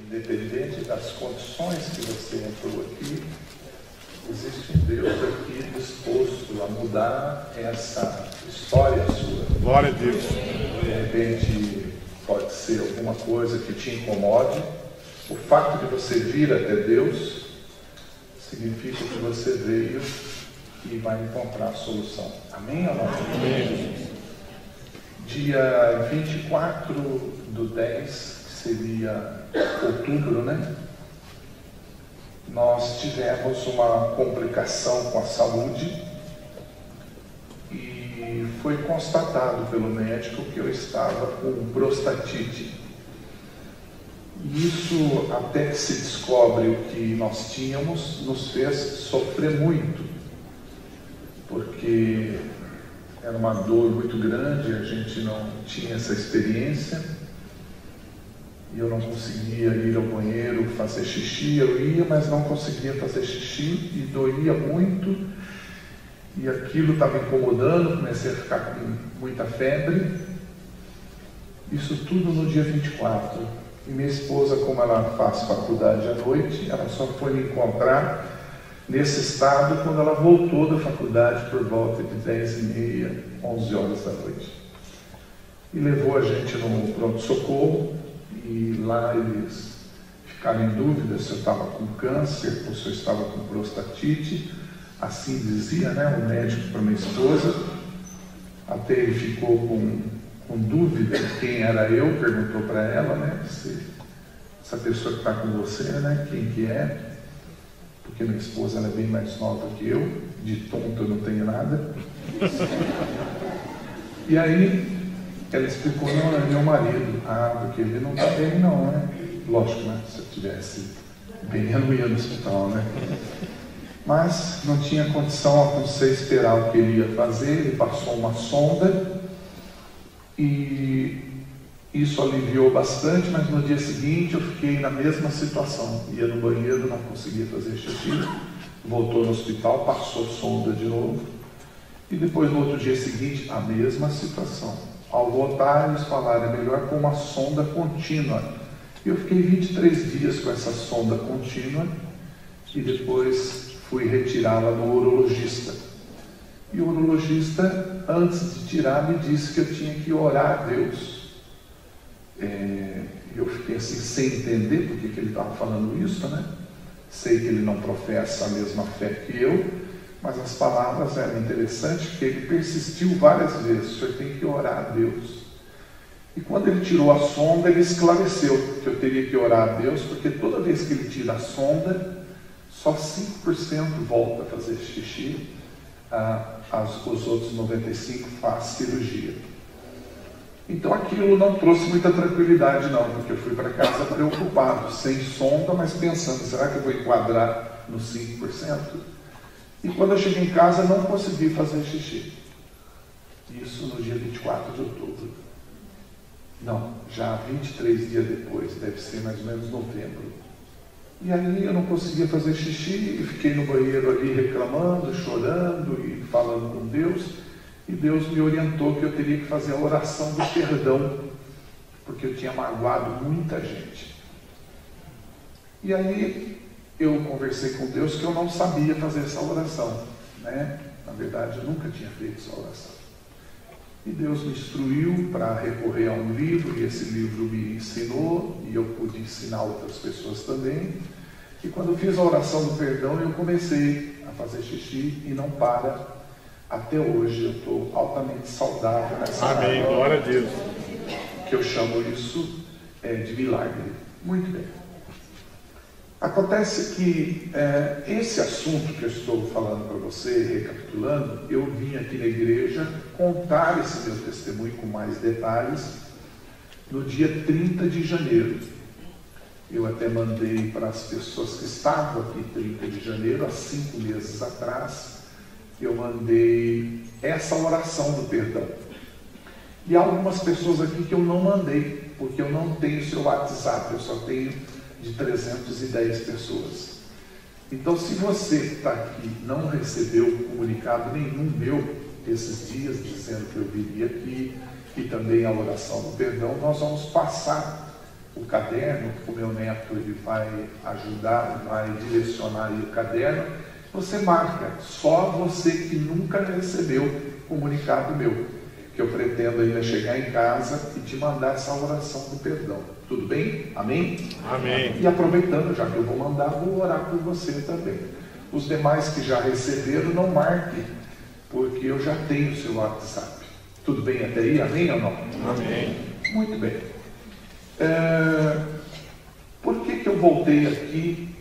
independente das condições que você entrou aqui, existe um Deus aqui disposto a mudar essa história sua. Glória a Deus. De repente, pode ser alguma coisa que te incomode. O fato de você vir até Deus significa que você veio e vai encontrar a solução. Amém ou não? Amém. Dia 24/10, que seria outubro, né? Nós tivemos uma complicação com a saúde e foi constatado pelo médico que eu estava com prostatite. Isso, até que se descobre o que nós tínhamos, nos fez sofrer muito, porque era uma dor muito grande, a gente não tinha essa experiência, e eu não conseguia ir ao banheiro fazer xixi. Eu ia, mas não conseguia fazer xixi, e doía muito, e aquilo estava incomodando, comecei a ficar com muita febre. Isso tudo no dia 24. E minha esposa, como ela faz faculdade à noite, ela só foi me encontrar nesse estado quando ela voltou da faculdade por volta de 10h30, 11 horas da noite. E levou a gente no pronto-socorro, e lá eles ficaram em dúvida se eu estava com câncer ou se eu estava com prostatite. Assim dizia, né, o médico para minha esposa. Até ele ficou com dúvida de quem era eu, perguntou para ela, né, se essa pessoa que está com você, né, quem que é, porque minha esposa ela é bem mais nova que eu, de tonto eu não tenho nada. E aí ela explicou, não, é meu marido. Ah, porque ele não está bem não, né? Lógico, né, se eu estivesse bem eu não ia no hospital, né? Mas não tinha condição, a não ser esperar o que ele ia fazer. Ele passou uma sonda e isso aliviou bastante, mas no dia seguinte eu fiquei na mesma situação. Ia no banheiro, não conseguia fazer xixi, voltou no hospital, passou sonda de novo, e depois no outro dia seguinte a mesma situação. Ao voltar eles falaram, é melhor pôr uma sonda contínua. E eu fiquei 23 dias com essa sonda contínua, e depois fui retirá-la no urologista. E o urologista, antes de tirar, me disse que eu tinha que orar a Deus. Eu fiquei assim, sem entender porque que ele estava falando isso, né? Sei que ele não professa a mesma fé que eu, mas as palavras eram interessantes, porque ele persistiu várias vezes, o senhor tem que orar a Deus. E quando ele tirou a sonda, ele esclareceu que eu teria que orar a Deus, porque toda vez que ele tira a sonda, só 5% volta a fazer xixi, os outros 95% faz cirurgia. Então aquilo não trouxe muita tranquilidade não, porque eu fui para casa preocupado, sem sonda, mas pensando, será que eu vou enquadrar nos 5%? E quando eu cheguei em casa, não consegui fazer xixi. Isso no dia 24 de outubro. Não, já 23 dias depois, deve ser mais ou menos novembro. E aí eu não conseguia fazer xixi, e fiquei no banheiro ali reclamando, chorando e falando com Deus. E Deus me orientou que eu teria que fazer a oração do perdão, porque eu tinha magoado muita gente. E aí eu conversei com Deus que eu não sabia fazer essa oração, né? Na verdade, eu nunca tinha feito essa oração. E Deus me instruiu para recorrer a um livro, e esse livro me ensinou, e eu pude ensinar outras pessoas também. E quando eu fiz a oração do perdão, eu comecei a fazer xixi e não para. Até hoje eu estou altamente saudável nessa área. Amém, glória a Deus. Que eu chamo isso de milagre. Muito bem. Acontece que esse assunto que eu estou falando para você, recapitulando, eu vim aqui na igreja contar esse meu testemunho com mais detalhes no dia 30 de janeiro. Eu até mandei para as pessoas que estavam aqui 30 de janeiro, há 5 meses atrás, eu mandei essa oração do perdão. E há algumas pessoas aqui que eu não mandei, porque eu não tenho seu WhatsApp, eu só tenho de 310 pessoas. Então, se você está aqui não recebeu comunicado nenhum meu esses dias, dizendo que eu viria aqui, e também a oração do perdão, nós vamos passar o caderno, o meu neto ele vai ajudar, vai direcionar aí o caderno. Você marca, só você que nunca recebeu comunicado meu, que eu pretendo ainda chegar em casa e te mandar essa oração do perdão. Tudo bem? Amém? Amém. E aproveitando, já que eu vou mandar, vou orar por você também. Os demais que já receberam, não marque, porque eu já tenho o seu WhatsApp. Tudo bem até aí? Amém ou não? Amém. Muito bem. Por que eu voltei aqui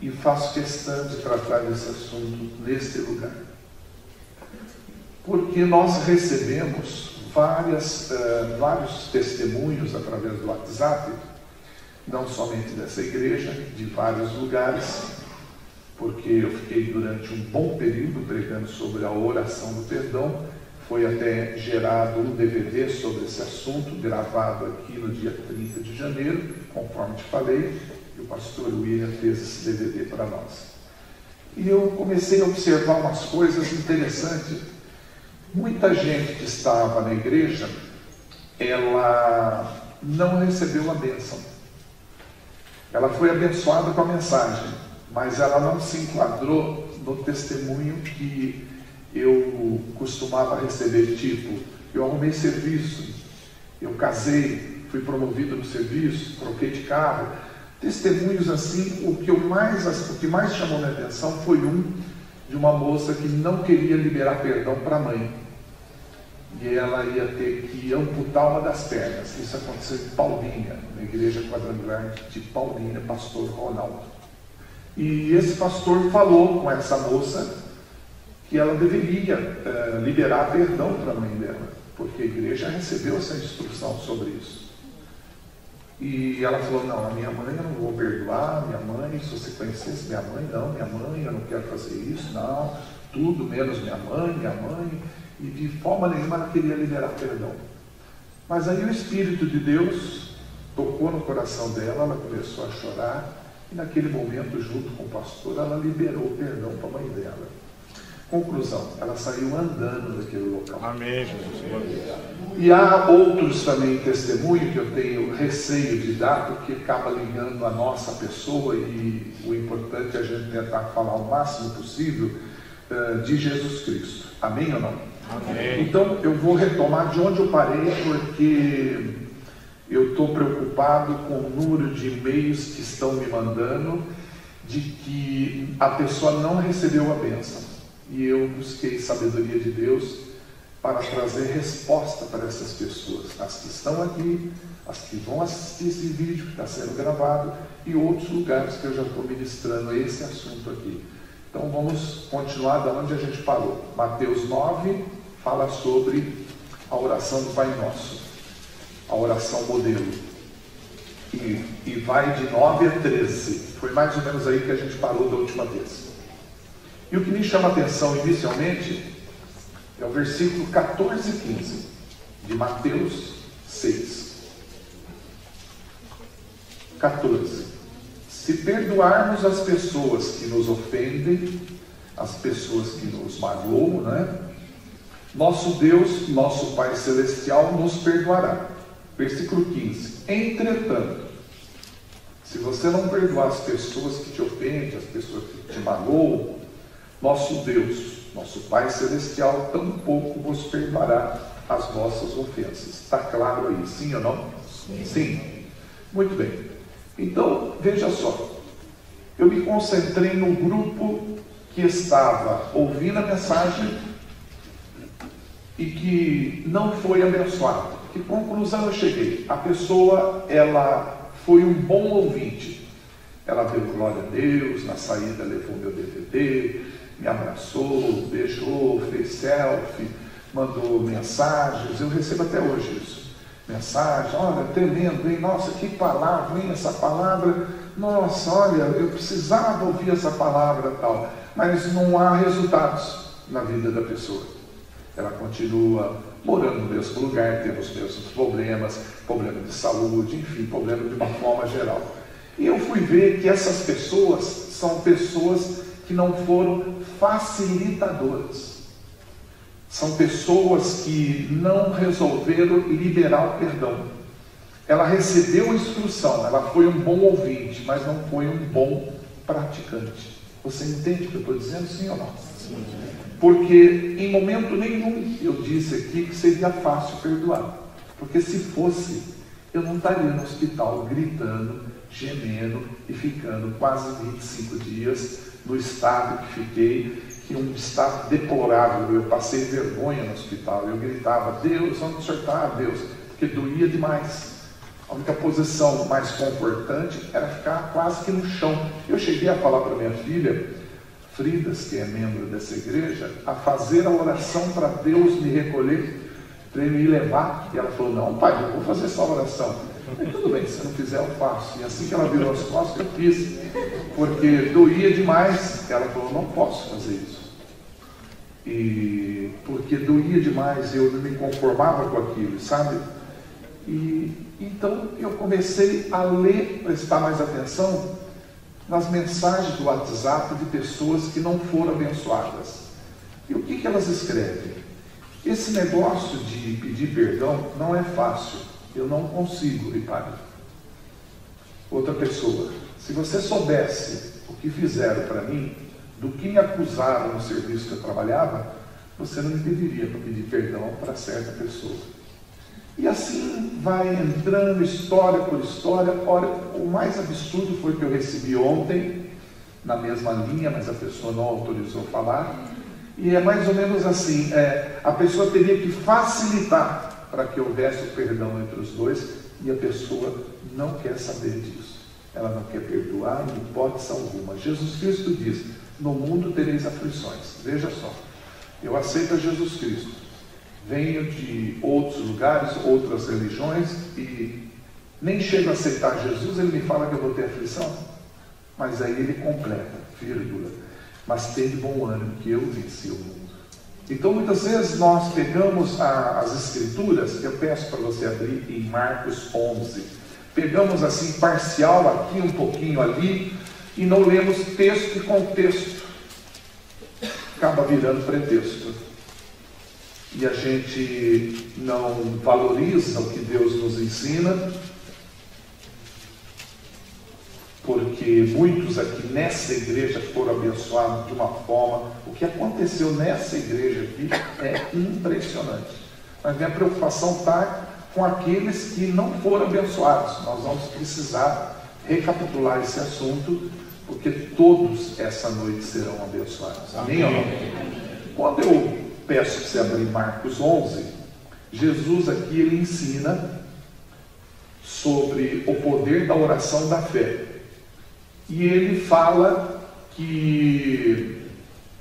e faço questão de tratar desse assunto neste lugar? Porque nós recebemos vários testemunhos através do WhatsApp, não somente dessa igreja, de vários lugares, porque eu fiquei durante um bom período pregando sobre a oração do perdão. Foi até gerado um DVD sobre esse assunto, gravado aqui no dia 30 de janeiro, conforme te falei, e o pastor William fez esse DVD para nós. E eu comecei a observar umas coisas interessantes. Muita gente que estava na igreja, ela não recebeu a bênção. Ela foi abençoada com a mensagem, mas ela não se enquadrou no testemunho que eu costumava receber, tipo, eu arrumei serviço, eu casei, fui promovido no serviço, troquei de carro. Testemunhos assim. O que mais chamou minha atenção foi de uma moça que não queria liberar perdão para a mãe. E ela ia ter que amputar uma das pernas. Isso aconteceu em Paulínia, na igreja quadrangular de Paulínia, pastor Ronaldo. E esse pastor falou com essa moça que ela deveria liberar perdão para a mãe dela, porque a igreja recebeu essa instrução sobre isso. E ela falou, não, a minha mãe eu não vou perdoar, minha mãe, se você conhecesse minha mãe, eu não quero fazer isso, não, tudo menos minha mãe, e de forma nenhuma ela queria liberar perdão. Mas aí o Espírito de Deus tocou no coração dela, ela começou a chorar, e naquele momento, junto com o pastor, ela liberou o perdão para a mãe dela. Conclusão, ela saiu andando daquele local. Amém, Jesus. E há outros também testemunhos que eu tenho receio de dar, porque acaba ligando a nossa pessoa, e o importante é a gente tentar falar o máximo possível de Jesus Cristo. Amém ou não? Amém. Então eu vou retomar de onde eu parei, porque eu estou preocupado com o número de e-mails que estão me mandando de que a pessoa não recebeu a bênção. E eu busquei sabedoria de Deus para trazer resposta para essas pessoas, as que estão aqui, as que vão assistir esse vídeo que está sendo gravado, e outros lugares que eu já estou ministrando esse assunto aqui. Então vamos continuar da onde a gente parou. Mateus 9 fala sobre a oração do Pai Nosso, a oração modelo, e vai de 9 a 13. Foi mais ou menos aí que a gente parou da última vez. E o que me chama a atenção inicialmente é o versículo 14 e 15 de Mateus 6. 14. Se perdoarmos as pessoas que nos ofendem, as pessoas que nos magoam, né? Nosso Deus, nosso Pai Celestial nos perdoará. Versículo 15. Entretanto, se você não perdoar as pessoas que te ofendem, as pessoas que te magoam, nosso Deus, nosso Pai Celestial, tampouco vos perdoará as vossas ofensas. Está claro aí, sim ou não? Sim. Sim. Muito bem. Então, veja só. Eu me concentrei no grupo que estava ouvindo a mensagem e que não foi abençoado. Que conclusão eu cheguei? A pessoa, ela foi um bom ouvinte. Ela deu glória a Deus, na saída levou meu DVD, me abraçou, beijou, fez selfie, mandou mensagens. Eu recebo até hoje isso. Mensagem, olha, tremendo, hein? Nossa, que palavra, hein? Essa palavra, nossa, olha, eu precisava ouvir essa palavra tal. Mas não há resultados na vida da pessoa. Ela continua morando no mesmo lugar, tendo os mesmos problemas, problema de saúde, enfim, problema de uma forma geral. E eu fui ver que essas pessoas são pessoas que não foram facilitadoras. São pessoas que não resolveram liberar o perdão. ela recebeu a instrução, ela foi um bom ouvinte, mas não foi um bom praticante. Você entende o que eu estou dizendo, sim ou não? Sim. Porque em momento nenhum eu disse aqui que seria fácil perdoar. Porque se fosse, eu não estaria no hospital gritando, gemendo e ficando quase 25 dias no estado que fiquei, que um estado deplorável. Eu passei vergonha no hospital, eu gritava: Deus, onde o senhor está, Deus? Porque doía demais. A única posição mais confortante era ficar quase que no chão. Eu cheguei a falar para minha filha, Fridas, que é membro dessa igreja, a fazer a oração para Deus me recolher, para ele me levar. E ela falou: não, pai, eu vou fazer essa oração. Eu falei: tudo bem, se você não fizer, eu faço. E assim que ela virou as costas, eu fiz, porque doía demais. Ela falou: não posso fazer isso. E porque doía demais, eu não me conformava com aquilo, sabe? E então eu comecei a ler, prestar mais atenção nas mensagens do WhatsApp de pessoas que não foram abençoadas. E o que elas escrevem? Esse negócio de pedir perdão não é fácil, eu não consigo, repare. Outra pessoa: se você soubesse o que fizeram para mim, do que me acusaram no serviço que eu trabalhava, você não me pediria para pedir perdão para certa pessoa. E assim vai entrando história por história. Olha, o mais absurdo foi que eu recebi ontem, na mesma linha, mas a pessoa não autorizou falar. E é mais ou menos assim, a pessoa teria que facilitar para que houvesse o perdão entre os dois, e a pessoa não quer saber disso. Ela não quer perdoar em hipótese alguma. Jesus Cristo diz: no mundo tereis aflições. Veja só, eu aceito a Jesus Cristo, venho de outros lugares, outras religiões, e nem chego a aceitar Jesus, ele me fala que eu vou ter aflição. Mas aí ele completa, vírgula: mas tem de bom ânimo, que eu venci o mundo. Então muitas vezes nós pegamos as escrituras, eu peço para você abrir em Marcos 11, pegamos assim parcial aqui, um pouquinho ali, e não lemos texto e contexto, acaba virando pretexto. E a gente não valoriza o que Deus nos ensina, porque muitos aqui nessa igreja foram abençoados de uma forma. O que aconteceu nessa igreja aqui é impressionante. Mas minha preocupação está com aqueles que não foram abençoados. Nós vamos precisar recapitular esse assunto, porque todos essa noite serão abençoados. Amém ou não? Quando eu peço que você abrir Marcos 11, Jesus aqui ele ensina sobre o poder da oração da fé. E ele fala que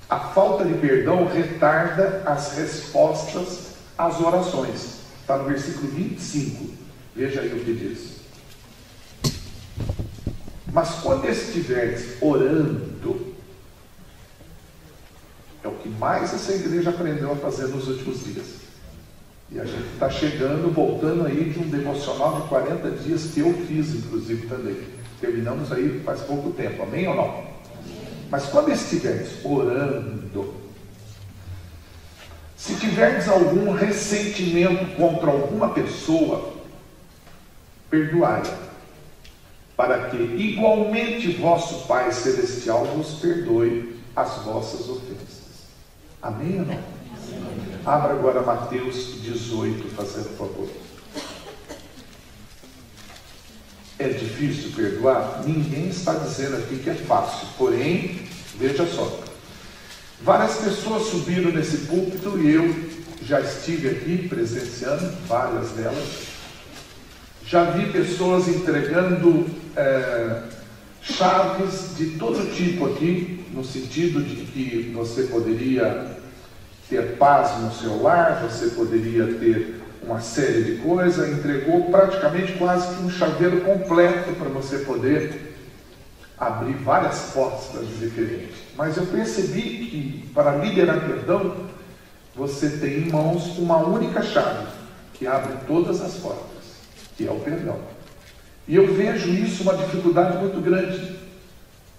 a falta de perdão retarda as respostas às orações. Está no versículo 25. Veja aí o que diz. Mas quando estiveres orando, é o que mais essa igreja aprendeu a fazer nos últimos dias. E a gente está chegando, voltando aí de um devocional de 40 dias que eu fiz, inclusive, também. Terminamos aí faz pouco tempo, amém ou não? Mas quando estiveres orando, se tiveres algum ressentimento contra alguma pessoa, perdoai-a, para que igualmente vosso Pai Celestial vos perdoe as vossas ofensas. Amém ou não? Abra agora Mateus 18, fazendo favor. É difícil perdoar? Ninguém está dizendo aqui que é fácil, porém, veja só, várias pessoas subiram nesse púlpito e eu já estive aqui presenciando várias delas. Já vi pessoas entregando chaves de todo tipo aqui, no sentido de que você poderia ter paz no seu lar, você poderia ter uma série de coisas, entregou praticamente quase que um chaveiro completo para você poder abrir várias portas, para dizer diferente. Mas eu percebi que para liberar perdão, você tem em mãos uma única chave, que abre todas as portas, que é o perdão. E eu vejo isso uma dificuldade muito grande.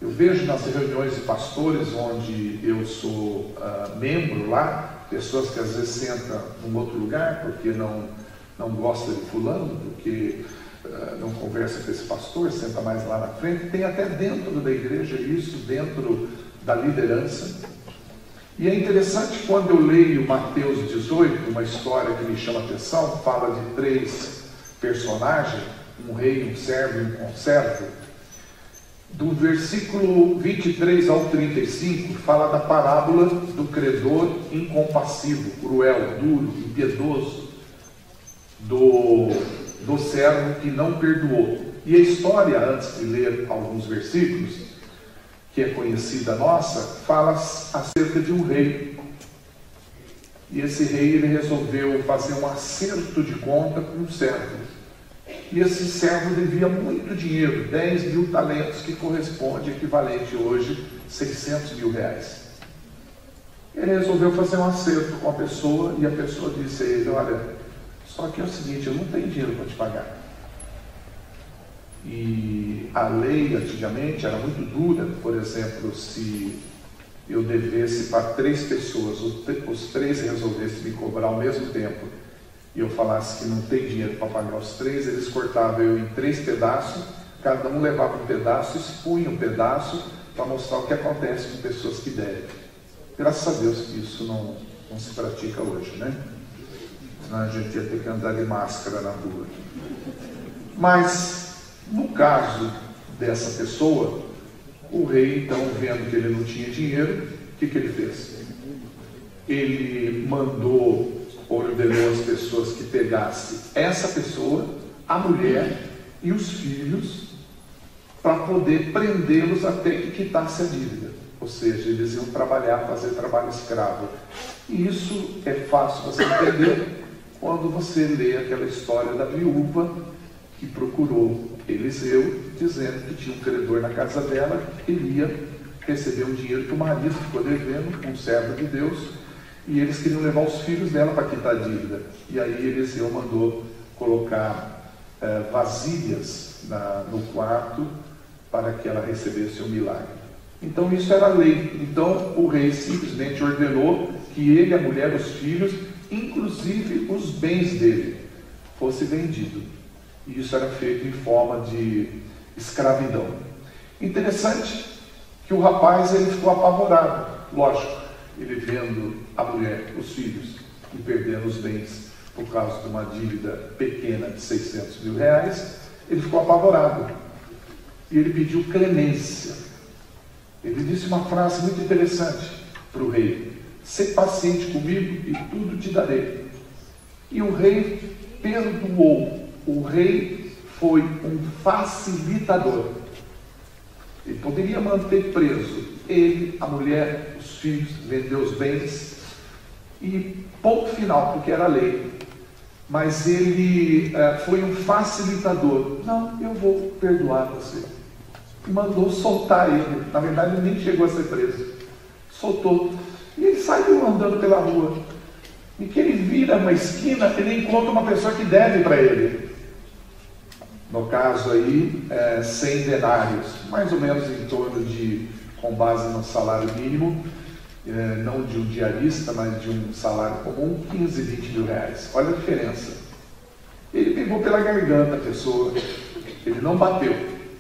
Eu vejo nas reuniões de pastores, onde eu sou membro lá, pessoas que às vezes sentam num outro lugar, porque não gosta de fulano, porque não conversa com esse pastor, senta mais lá na frente. Tem até dentro da igreja isso, dentro da liderança. E é interessante quando eu leio Mateus 18, uma história que me chama a atenção, fala de 3 personagens, um rei, um servo e um conservo. Do versículo 23 ao 35, fala da parábola do credor incompassivo, cruel, duro, impiedoso, do servo que não perdoou. E a história, antes de ler alguns versículos, que é conhecida nossa, fala acerca de um rei. E esse rei, ele resolveu fazer um acerto de conta com um servo. E esse servo devia muito dinheiro, 10.000 talentos, que corresponde, equivalente hoje, 600 mil reais. Ele resolveu fazer um acerto com a pessoa, e a pessoa disse a ele: olha, só que é o seguinte, eu não tenho dinheiro para te pagar. E a lei antigamente era muito dura. Por exemplo, se eu devesse para 3 pessoas, os 3 resolvessem me cobrar ao mesmo tempo, e eu falasse que não tem dinheiro para pagar os 3, eles cortavam eu em 3 pedaços, cada um levava um pedaço, expunha um pedaço para mostrar o que acontece com pessoas que devem. Graças a Deus que isso não se pratica hoje, né? Senão a gente ia ter que andar de máscara na rua. Mas, no caso dessa pessoa, o rei, então, vendo que ele não tinha dinheiro, o que ele fez? Ele ordenou as pessoas que pegassem essa pessoa, a mulher e os filhos, para poder prendê-los até que quitasse a dívida. Ou seja, eles iam trabalhar, fazer trabalho escravo. E isso é fácil você entender quando você lê aquela história da viúva que procurou Eliseu, dizendo que tinha um credor na casa dela, que queria receber um dinheiro que o marido ficou devendo, um servo de Deus, e eles queriam levar os filhos dela para quitar a dívida. E aí Eliseu mandou colocar vasilhas no quarto para que ela recebesse o milagre. Então isso era lei. Então o rei simplesmente ordenou que ele, a mulher, os filhos, inclusive os bens dele, fosse vendido. E isso era feito em forma de escravidão. Interessante que o rapaz, ele ficou apavorado, lógico, ele vendo a mulher, os filhos, e perdendo os bens por causa de uma dívida pequena de 600 mil reais, ele ficou apavorado. E ele pediu clemência. Ele disse uma frase muito interessante para o rei: "Sê paciente comigo e tudo te darei." E o rei perdoou. O rei foi um facilitador. Ele poderia manter preso ele, a mulher, os filhos, vender os bens e ponto final, porque era lei. Mas ele foi um facilitador. Não, eu vou perdoar você. E mandou soltar ele. Na verdade, ele nem chegou a ser preso. Soltou. E ele saiu andando pela rua. E que ele vira uma esquina, ele encontra uma pessoa que deve para ele. No caso aí, 100 denários, mais ou menos em torno de, com base no salário mínimo, não de um diarista, mas de um salário comum, 15, 20 mil reais. Olha a diferença. Ele pegou pela garganta a pessoa, ele não bateu,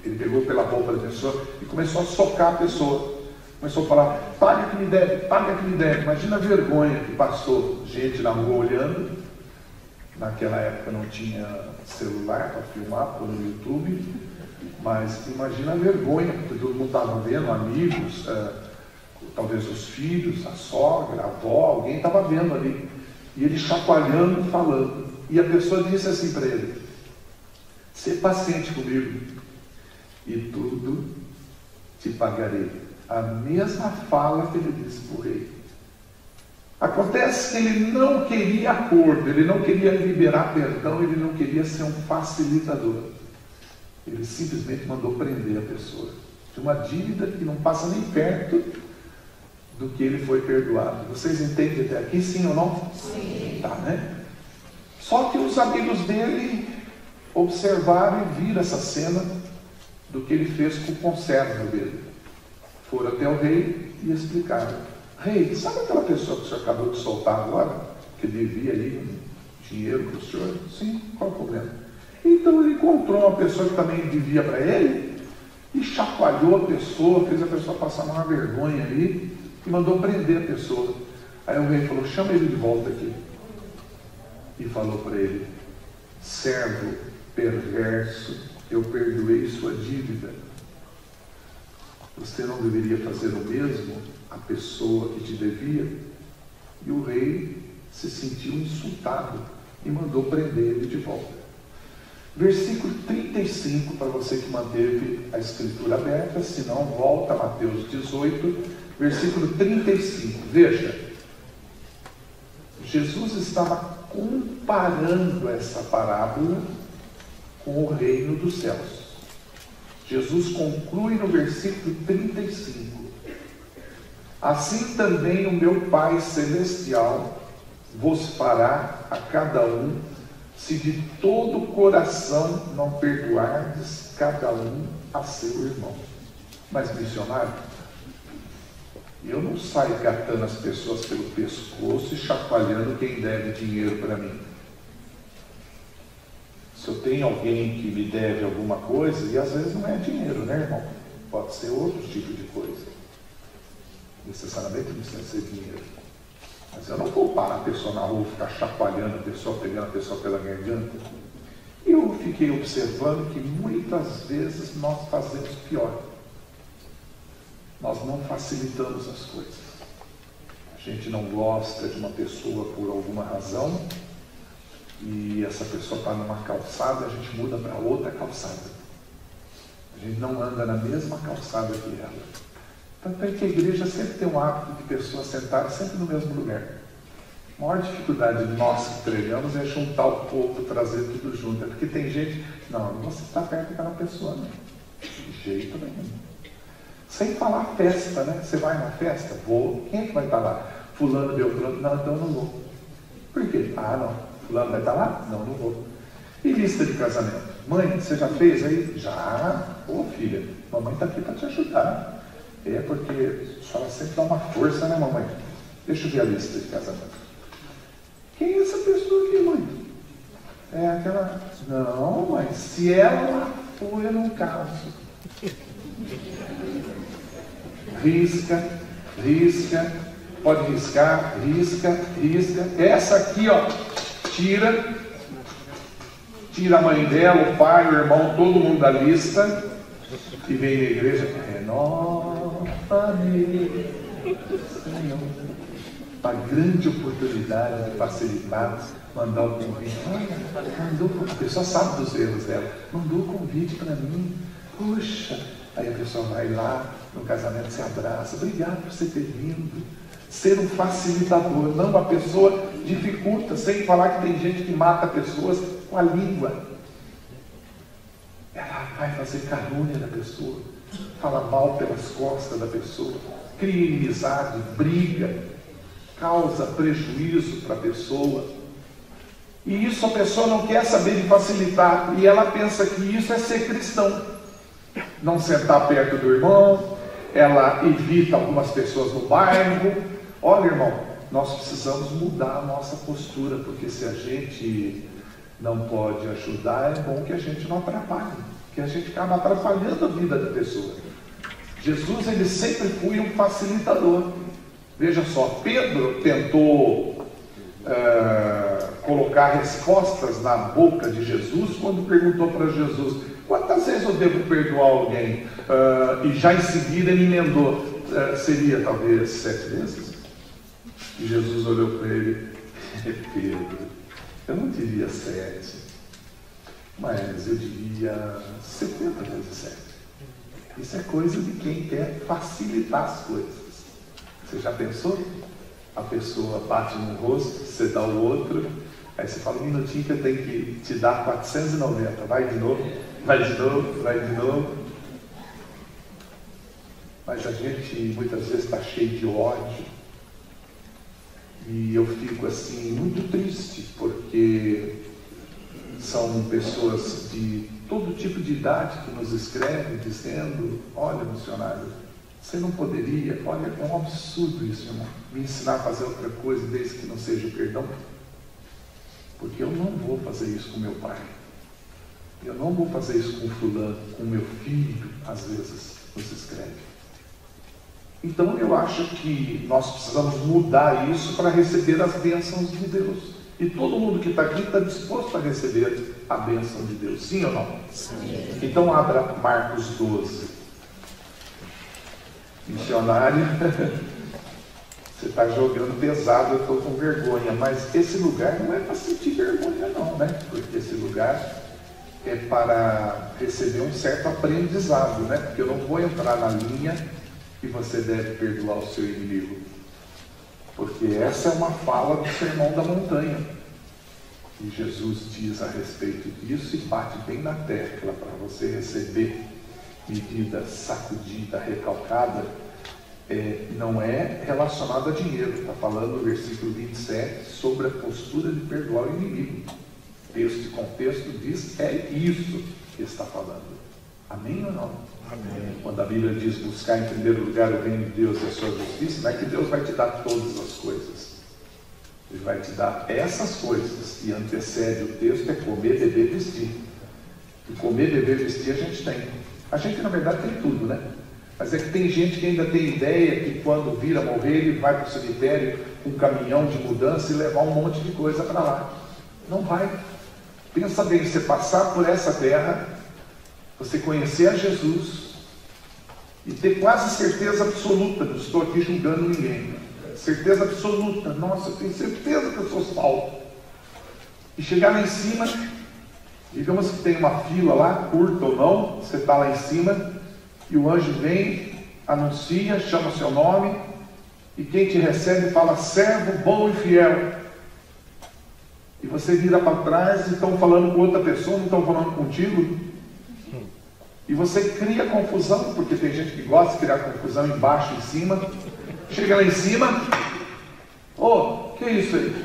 ele pegou pela roupa da pessoa e começou a socar a pessoa. Começou a falar: paga que me deve, paga que me deve. Imagina a vergonha que passou gente na rua olhando. Naquela época não tinha celular para filmar por no YouTube, mas imagina a vergonha, porque todo mundo estava vendo, amigos, talvez os filhos, a sogra, a avó, alguém estava vendo ali. E ele chacoalhando, falando. E a pessoa disse assim para ele: "Sê paciente comigo e tudo te pagarei." A mesma fala que ele disse para o rei. Acontece que ele não queria acordo, ele não queria liberar perdão, ele não queria ser um facilitador. Ele simplesmente mandou prender a pessoa de uma dívida que não passa nem perto do que ele foi perdoado. Vocês entendem até aqui, sim ou não? Sim. Tá, né? Só que os amigos dele observaram e viram essa cena do que ele fez com o conservo dele. Foram até o rei e explicaram: "Rei, sabe aquela pessoa que o senhor acabou de soltar agora, que devia aí um dinheiro para o senhor?" "Sim, qual o problema?" Então ele encontrou uma pessoa que também devia para ele e chacoalhou a pessoa, fez a pessoa passar uma vergonha ali e mandou prender a pessoa. Aí o rei falou: chama ele de volta aqui. E falou para ele: servo perverso, eu perdoei sua dívida. Você não deveria fazer o mesmo à pessoa que te devia? E o rei se sentiu insultado e mandou prender ele de volta. Versículo 35, para você que manteve a escritura aberta, se não, volta a Mateus 18, versículo 35. Veja, Jesus estava comparando essa parábola com o reino dos céus. Jesus conclui no versículo 35: assim também o meu Pai Celestial vos fará a cada um, se de todo o coração não perdoardes cada um a seu irmão. Mas, missionário, eu não saio catando as pessoas pelo pescoço e chacoalhando quem deve dinheiro para mim. Se eu tenho alguém que me deve alguma coisa, e às vezes não é dinheiro, né, irmão? Pode ser outro tipo de coisa. Necessariamente não precisa ser dinheiro. Mas eu não vou parar a pessoa na rua, ficar chacoalhando a pessoa, pegando a pessoa pela garganta. E eu fiquei observando que muitas vezes nós fazemos pior. Nós não facilitamos as coisas. A gente não gosta de uma pessoa por alguma razão, e essa pessoa está numa calçada, a gente muda para outra calçada. A gente não anda na mesma calçada que ela. Tanto é que a igreja sempre tem um hábito de pessoas sentarem sempre no mesmo lugar. A maior dificuldade de nós que pregamos é juntar o povo, trazer tudo junto. É porque tem gente, não você está perto daquela pessoa, não. De jeito nenhum. Sem falar festa, né? Você vai na festa? Vou. Quem é que vai estar lá? Fulano, Beltrano? Não, então eu não vou. Por quê? Ah, não. Fulano vai estar lá? Não, não vou. E lista de casamento? Mãe, você já fez aí? Já. Ô filha, mamãe está aqui para te ajudar. É porque a senhora sempre dá uma força, né, mamãe? Deixa eu ver a lista de casamento. Quem é essa pessoa aqui, mãe? É aquela... Não, mãe, se ela for, eu não caso. Risca, risca, pode riscar, risca, risca. Essa aqui, ó, tira a mãe dela, o pai, o irmão, todo mundo da lista e vem na igreja. Renova-me, Senhor. Uma grande oportunidade de facilitar, mandar o convite. A pessoa sabe dos erros dela, mandou o convite para mim. Puxa, aí a pessoa vai lá no casamento, se abraça. Obrigado por você ter vindo. Ser um facilitador, não a pessoa dificulta, sem falar que tem gente que mata pessoas com a língua. Ela vai fazer calúnia da pessoa, fala mal pelas costas da pessoa, cria inimizade, briga, causa prejuízo para a pessoa. E isso a pessoa não quer saber de facilitar, e ela pensa que isso é ser cristão. Não sentar perto do irmão, ela evita algumas pessoas no bairro. Olha, irmão, nós precisamos mudar a nossa postura, porque se a gente não pode ajudar, é bom que a gente não atrapalhe, que a gente acaba atrapalhando a vida da pessoa. Jesus, ele sempre foi um facilitador. Veja só, Pedro tentou colocar respostas na boca de Jesus quando perguntou para Jesus: quantas vezes eu devo perdoar alguém? E já em seguida ele emendou: seria talvez 7 vezes? E Jesus olhou para ele: Pedro, eu não diria 7, mas eu diria 70 vezes 7. Isso é coisa de quem quer facilitar as coisas. Você já pensou? A pessoa bate no rosto, você dá o outro, aí você fala: um minutinho que eu tenho que te dar 490, vai de novo, vai de novo, vai de novo. Mas a gente muitas vezes está cheio de ódio, e eu fico assim muito triste, porque são pessoas de todo tipo de idade que nos escrevem dizendo: olha, missionário, você não poderia, olha, é um absurdo isso, irmão, me ensinar a fazer outra coisa desde que não seja o perdão, porque eu não vou fazer isso com meu pai. não vou fazer isso com fulano, com meu filho, às vezes nos escreve. Então eu acho que nós precisamos mudar isso para receber as bênçãos de Deus. E todo mundo que está aqui está disposto a receber a bênção de Deus, sim ou não? Sim. Então abra Marcos 12. Missionário, você está jogando pesado, eu estou com vergonha, mas esse lugar não é para sentir vergonha não, né? Porque esse lugar é para receber um certo aprendizado, né? Porque eu não vou entrar na linha que você deve perdoar o seu inimigo. Porque essa é uma fala do Sermão da Montanha. E Jesus diz a respeito disso e bate bem na tecla para você receber medida sacudida, recalcada. Não é relacionado a dinheiro. Está falando no versículo 27 sobre a postura de perdoar o inimigo. Texto e contexto diz, é isso que está falando. Amém ou não? Amém. Quando a Bíblia diz buscar em primeiro lugar o reino de Deus e a sua justiça, não é que Deus vai te dar todas as coisas. Ele vai te dar essas coisas. E antecede o texto é comer, beber, vestir. E comer, beber, vestir a gente tem. A gente na verdade tem tudo, né? Mas é que tem gente que ainda tem ideia que quando vir a morrer ele vai para o cemitério com um caminhão de mudança e levar um monte de coisa para lá. Não vai. Pensa bem, você passar por essa terra, você conhecer a Jesus e ter quase certeza absoluta, não estou aqui julgando ninguém, certeza absoluta, nossa, eu tenho certeza que eu sou salvo. E chegar lá em cima, digamos que tem uma fila lá, curta ou não, você está lá em cima, e o anjo vem, anuncia, chama o seu nome, e quem te recebe fala, servo bom e fiel. E você vira para trás e estão falando com outra pessoa, não estão falando contigo. E você cria confusão, porque tem gente que gosta de criar confusão embaixo e em cima. Chega lá em cima, que é isso aí?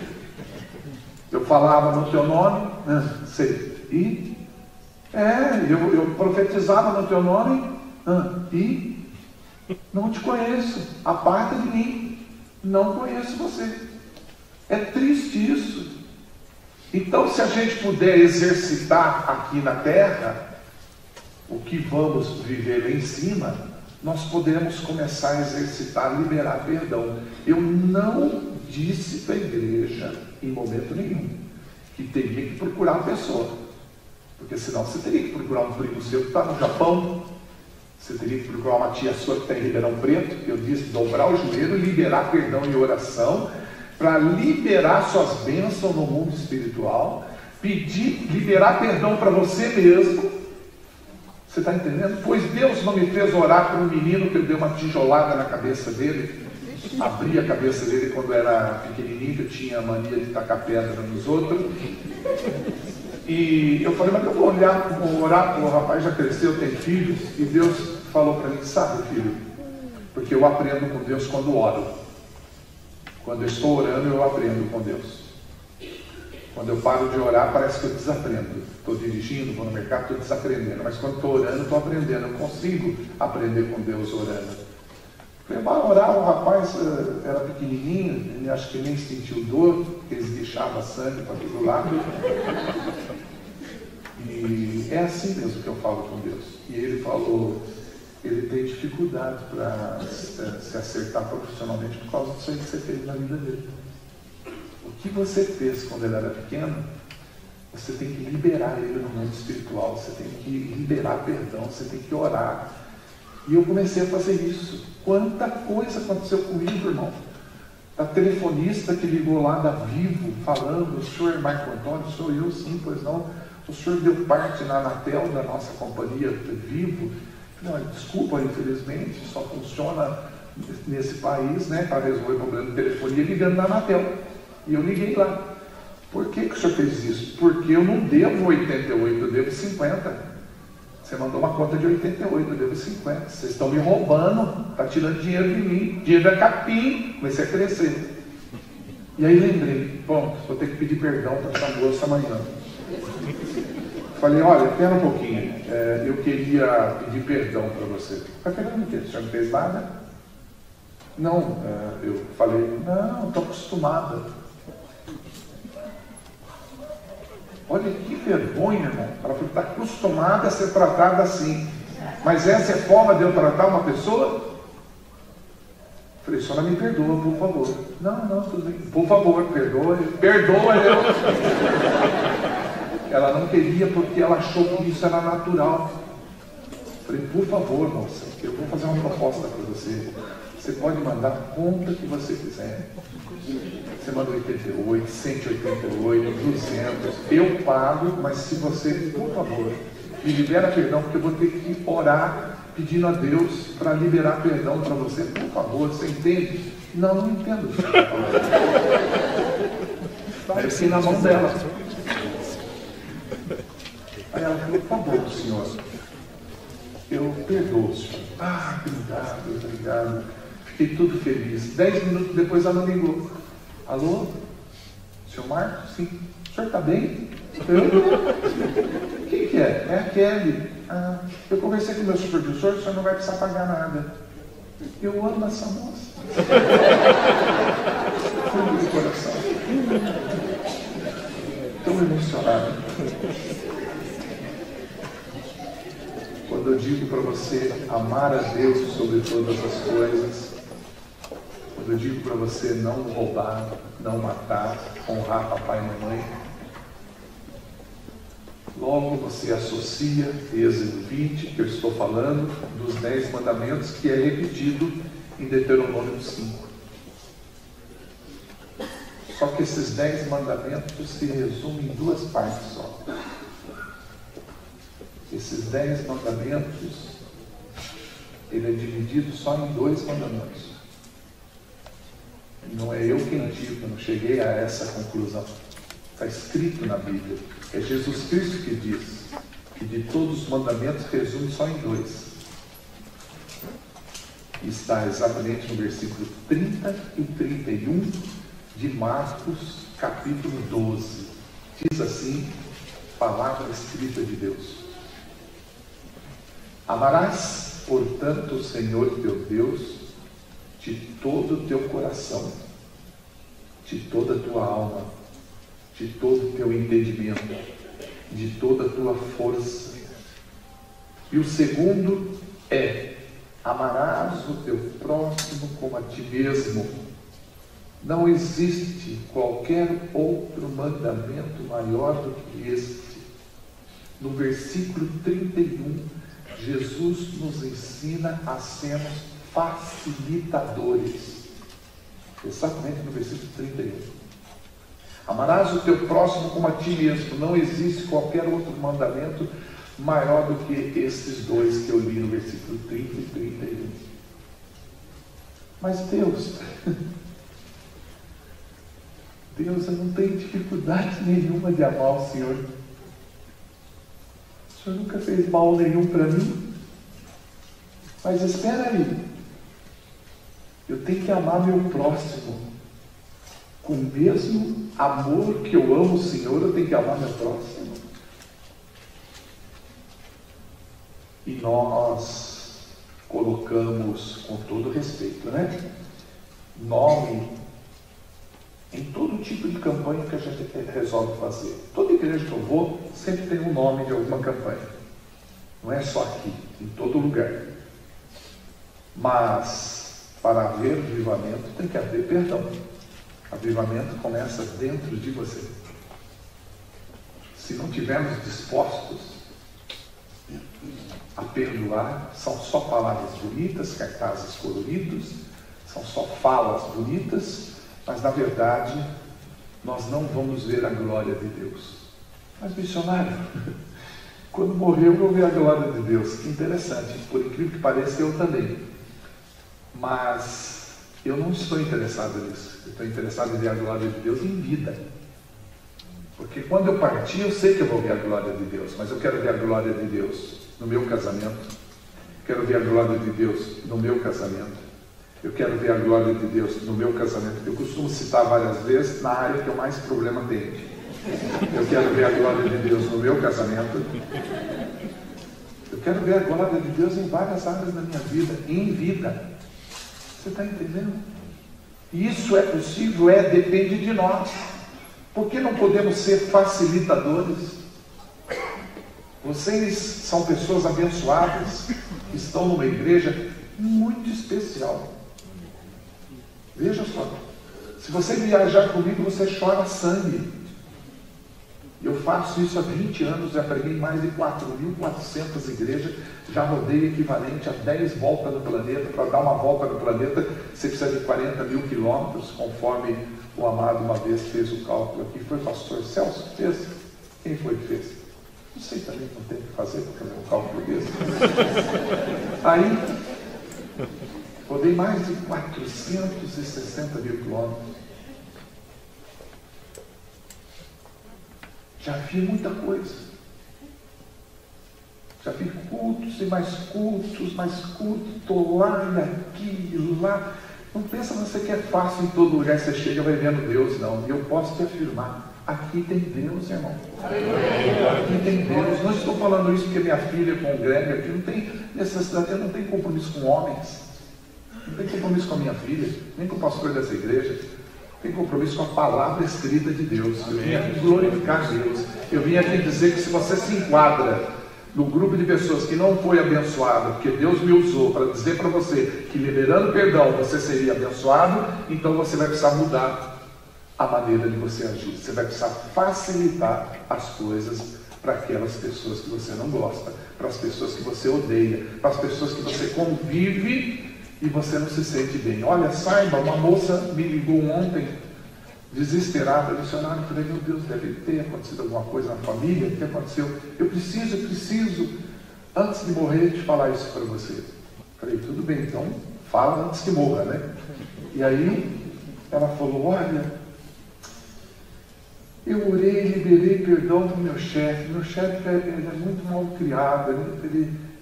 Eu falava no teu nome, sei. E? Eu profetizava no teu nome, e? Não te conheço, aparta de mim, não conheço você. É triste isso. Então, se a gente puder exercitar aqui na terra o que vamos viver lá em cima, nós podemos começar a exercitar, liberar perdão. Eu não disse para a igreja, em momento nenhum, que teria que procurar uma pessoa. Porque senão você teria que procurar um primo seu que está no Japão, você teria que procurar uma tia sua que está em Ribeirão Preto. Eu disse dobrar o joelho, liberar perdão e oração, para liberar suas bênçãos no mundo espiritual, liberar perdão para você mesmo. Você está entendendo? Pois Deus não me fez orar por um menino que eu dei uma tijolada na cabeça dele, abri a cabeça dele quando era pequenininho, que eu tinha a mania de tacar pedra nos outros. E eu falei, mas eu vou orar, o rapaz já cresceu, tem filhos, e Deus falou para mim, sabe, filho, porque eu aprendo com Deus quando oro. Quando eu estou orando, eu aprendo com Deus. Quando eu paro de orar, parece que eu desaprendo. Estou dirigindo, vou no mercado, estou desaprendendo. Mas quando estou orando, estou aprendendo. Eu consigo aprender com Deus orando. Falei, para orar, o rapaz era pequenininho, ele acho que nem sentiu dor, porque eles deixavam sangue para todo lado. E é assim mesmo que eu falo com Deus. E ele falou, ele tem dificuldade para se acertar profissionalmente por causa disso aí que você fez na vida dele. O que você fez quando ele era pequeno, você tem que liberar ele no mundo espiritual, você tem que liberar perdão, você tem que orar. E eu comecei a fazer isso. Quanta coisa aconteceu comigo, irmão. A telefonista que ligou lá da Vivo, falando, o senhor é Marco Antônio? Sou eu, sim, pois não. O senhor deu parte na Anatel da nossa companhia Vivo. Não, desculpa, infelizmente, só funciona nesse país, né, para resolver o problema de telefonia ligando na Anatel. E eu liguei lá. Por que o senhor fez isso? Porque eu não devo 88, eu devo 50. Você mandou uma conta de 88, eu devo 50. Vocês estão me roubando, está tirando dinheiro de mim. Dinheiro da capim, comecei a crescer. E aí lembrei, bom, vou ter que pedir perdão para essa moça amanhã. Falei, olha, espera um pouquinho, eu queria pedir perdão para você. Vai pegando o quê? O senhor não fez nada? Não, eu falei, não, estou acostumada. Olha que vergonha, irmão. Ela falou, está acostumada a ser tratada assim. Mas essa é a forma de eu tratar uma pessoa? Falei, senhora me perdoa, por favor. Não, tudo bem. Por favor, perdoa eu. Ela não queria porque ela achou que isso era natural. Falei, por favor, moça, eu vou fazer uma proposta para você. Você pode mandar quanto que você quiser. Você manda 88, 188, 200. Eu pago, mas se você, por favor, me libera perdão, porque eu vou ter que orar pedindo a Deus para liberar perdão para você. Por favor, você entende? Não entendo o que você está falando. Aí eu fiquei na mão dela. Aí ela falou, tá bom, senhor. Eu perdoo, senhor. Ah, obrigado. Fiquei tudo feliz. 10 minutos depois ela ligou. Alô? Senhor Marcos? Sim. O senhor está bem? Quem que é? É a Kelly. Ah, eu conversei com o meu supervisor, o senhor não vai precisar pagar nada. Eu amo essa moça. Fundo do coração. Tão emocionado. Quando eu digo para você amar a Deus sobre todas as coisas, quando eu digo para você não roubar, não matar, honrar papai e mamãe, logo você associa Êxodo 20, que eu estou falando, dos 10 mandamentos, que é repetido em Deuteronômio 5. Só que esses 10 mandamentos se resumem em 2 partes só. Esses 10 mandamentos, ele é dividido só em 2 mandamentos. Não é eu quem digo, eu não cheguei a essa conclusão. Está escrito na Bíblia. É Jesus Cristo que diz que de todos os mandamentos resume só em 2. Está exatamente no versículo 30 e 31 de Marcos, capítulo 12. Diz assim, palavra escrita de Deus. Amarás, portanto, o Senhor teu Deus de todo o teu coração, de toda a tua alma, de todo o teu entendimento, de toda a tua força. E o segundo é, amarás o teu próximo como a ti mesmo. Não existe qualquer outro mandamento maior do que este. No versículo 31, Jesus nos ensina a sermos facilitadores. Exatamente no versículo 31. Amarás o teu próximo como a ti mesmo. Não existe qualquer outro mandamento maior do que esses 2 que eu li no versículo 30 e 31. Mas Deus, eu não tenho dificuldade nenhuma de amar o Senhor. O Senhor nunca fez mal nenhum para mim. Mas espera aí. Eu tenho que amar meu próximo. Com o mesmo amor que eu amo o Senhor, eu tenho que amar meu próximo. E nós colocamos, com todo respeito, nome em todo tipo de campanha que a gente resolve fazer. Toda igreja que eu vou, sempre tem um nome de alguma campanha. Não é só aqui, em todo lugar. Mas, para haver avivamento, tem que haver perdão. Avivamento começa dentro de você. Se não tivermos dispostos a perdoar, são só palavras bonitas, cartazes coloridos, são só falas bonitas, mas na verdade nós não vamos ver a glória de Deus. Mas missionário, quando morreu eu vi a glória de Deus. Que interessante, por incrível que pareça, eu também. Mas eu não estou interessado nisso. Eu estou interessado em ver a glória de Deus em vida. Porque quando eu partir, eu sei que eu vou ver a glória de Deus, mas eu quero ver a glória de Deus no meu casamento. Quero ver a glória de Deus no meu casamento. Eu quero ver a glória de Deus no meu casamento. Eu costumo citar várias vezes na área que eu mais problema tenho. Eu quero ver a glória de Deus no meu casamento. Eu quero ver a glória de Deus em várias áreas da minha vida, em vida. Você está entendendo? Isso é possível, depende de nós. Por que não podemos ser facilitadores? Vocês são pessoas abençoadas, que estão numa igreja muito especial. Veja só, se você viajar comigo, você chora sangue. Eu faço isso há 20 anos, já preguei em mais de 4.400 igrejas, já rodei equivalente a 10 voltas no planeta. Para dar uma volta no planeta, você precisa de 40 mil quilômetros, conforme o amado uma vez fez o cálculo aqui. Foi o pastor Celso que fez? Quem foi que fez? Não sei também, não tem o que fazer para fazer um cálculo desse. Aí, rodei mais de 460 mil quilômetros. Já vi muita coisa. Já vi cultos e mais cultos, estou lá e aqui e lá. Não pensa você que é fácil em todo lugar, você chega e vai vendo Deus, não. E eu posso te afirmar, aqui tem Deus, irmão. Aqui tem Deus. Não estou falando isso porque minha filha congrega aqui, não tem necessidade, eu não tenho compromisso com homens. Não tenho compromisso com a minha filha, nem com o pastor dessa igreja. Tem compromisso com a palavra escrita de Deus. Eu vim aqui glorificar Deus. Eu vim aqui dizer que se você se enquadra no grupo de pessoas que não foi abençoado, porque Deus me usou para dizer para você que liberando perdão você seria abençoado, então você vai precisar mudar a maneira de você agir. Você vai precisar facilitar as coisas para aquelas pessoas que você não gosta, para as pessoas que você odeia, para as pessoas que você convive e você não se sente bem. Olha, saiba, uma moça me ligou ontem, desesperada, missionário. Eu falei, meu Deus, deve ter acontecido alguma coisa na família. O que aconteceu? Eu preciso, antes de morrer, te falar isso para você. Eu falei, tudo bem, então fala antes que morra, né? E aí, ela falou, olha, eu orei, liberei perdão para o meu chefe. Meu chefe ele é muito mal criado,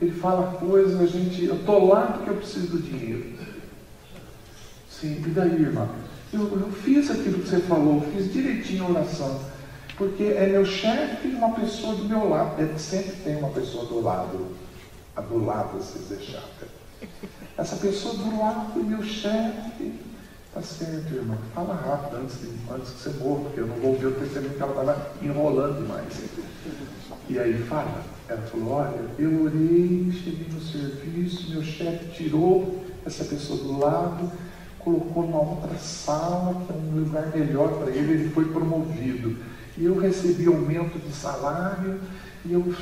ele fala coisas, eu estou lá porque eu preciso do dinheiro. Sim, e daí, irmã? Eu fiz aquilo que você falou, fiz direitinho a oração, porque é meu chefe e uma pessoa do meu lado. Sempre tem uma pessoa do lado, vocês deixaram. Essa pessoa do lado é meu chefe. Tá certo, irmã, fala rápido antes que você morra, porque eu não vou ouvir o testemunho que ela estava enrolando demais. E aí fala, ela falou, olha, eu orei, cheguei no serviço, meu chefe tirou essa pessoa do lado, colocou numa outra sala, que é um lugar melhor para ele promovido. E eu recebi aumento de salário, e eu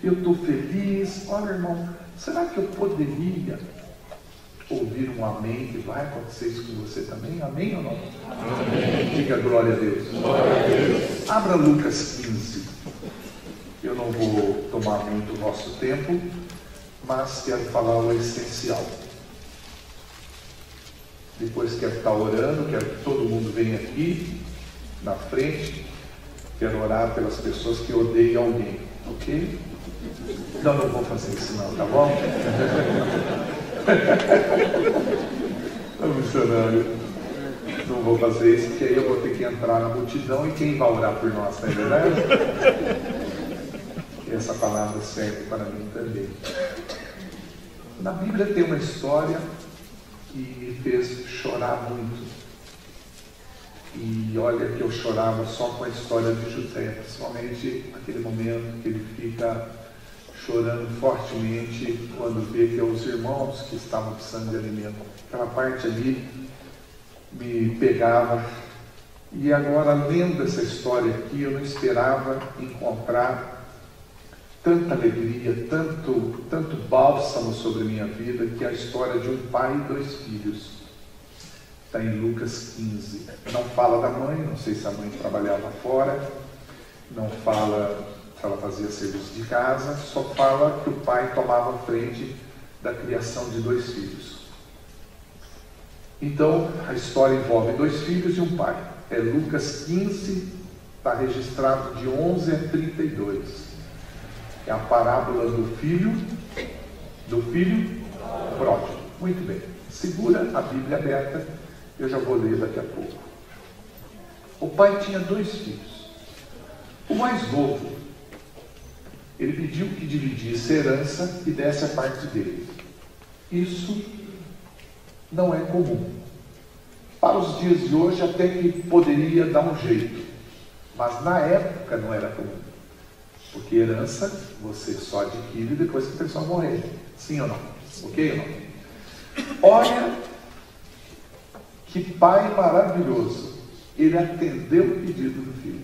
estou feliz. Olha, irmão, será que eu poderia ouvir um amém, que vai acontecer isso com você também? Amém ou não? Amém. Diga glória a Deus. Glória a Deus. Abra Lucas 15. Eu não vou tomar muito o nosso tempo, mas quero falar o essencial. Depois quero estar orando, quero que todo mundo venha aqui na frente. Quero orar pelas pessoas que odeiam alguém, ok? Não vou fazer isso não, tá bom? Missionário, não vou fazer isso, porque aí eu vou ter que entrar na multidão e quem vai orar por nós, não é verdade? E essa palavra serve para mim também. Na Bíblia tem uma história que me fez chorar muito. E olha que eu chorava só com a história de José, principalmente aquele momento que ele fica chorando fortemente quando vê que os irmãos que estavam precisando de alimento. Aquela parte ali me pegava. E agora, lendo essa história aqui, eu não esperava encontrar tanta alegria, tanto bálsamo sobre minha vida, que é a história de um pai e 2 filhos. Está em Lucas 15. Não fala da mãe, não sei se a mãe trabalhava fora, não fala se ela fazia serviço de casa, só fala que o pai tomava frente da criação de 2 filhos. Então, a história envolve 2 filhos e um pai. É Lucas 15, está registrado de 11 a 32. É a parábola do filho pródigo. Muito bem. Segura a Bíblia aberta, eu já vou ler daqui a pouco. O pai tinha 2 filhos. O mais novo, ele pediu que dividisse a herança e desse a parte dele. Isso não é comum. Para os dias de hoje, até que poderia dar um jeito. Mas na época não era comum. Porque herança você só adquire depois que a pessoa morrer. Sim ou não? Ok ou não? Olha que pai maravilhoso. Ele atendeu o pedido do filho.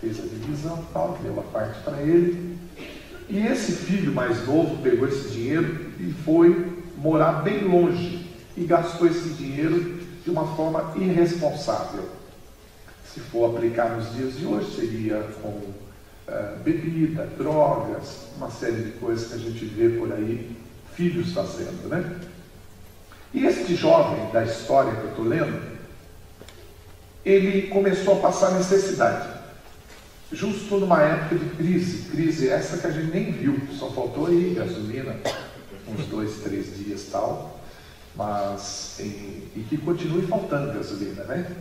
Fez a divisão, tal, deu a parte para ele. E esse filho mais novo pegou esse dinheiro e foi morar bem longe. E gastou esse dinheiro de uma forma irresponsável. Se for aplicar nos dias de hoje, seria com bebida, drogas, uma série de coisas que a gente vê por aí, filhos fazendo, né? E este jovem da história que eu estou lendo, ele começou a passar necessidade, justo numa época de crise essa que a gente nem viu, só faltou aí gasolina, uns 2, 3 dias tal, mas e que continue faltando gasolina, né?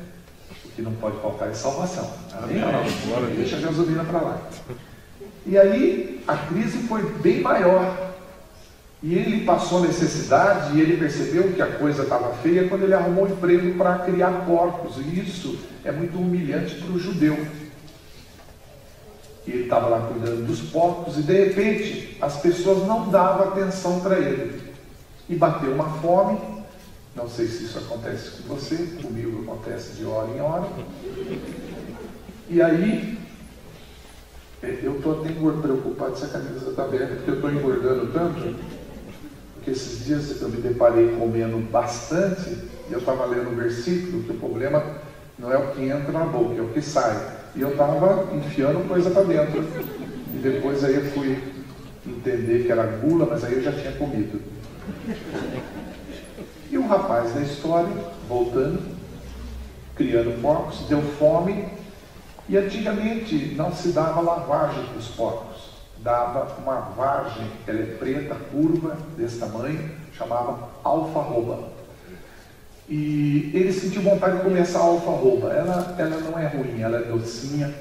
O que não pode faltar é salvação. Amém? Não, deixa a gasolina para lá. E aí a crise foi bem maior. E ele passou necessidade e ele percebeu que a coisa estava feia quando ele arrumou um emprego para criar porcos. E isso é muito humilhante para o judeu. E ele estava lá cuidando dos porcos e de repente as pessoas não davam atenção para ele. E bateu uma fome. Não sei se isso acontece com você, comigo acontece de hora em hora. E aí, eu estou até preocupado se a camisa está aberta, porque eu estou engordando tanto, porque esses dias eu me deparei comendo bastante, e eu estava lendo um versículo, que o problema não é o que entra na boca, é o que sai. E eu estava enfiando coisa para dentro. E depois aí eu fui entender que era gula, mas aí eu já tinha comido. E o rapaz da história, voltando, criando porcos, deu fome, e antigamente não se dava lavagem para os porcos, dava uma vargem, ela é preta, curva, desse tamanho, chamava alfarroba. E ele sentiu vontade de comer essa alfarroba. Ela não é ruim, ela é docinha.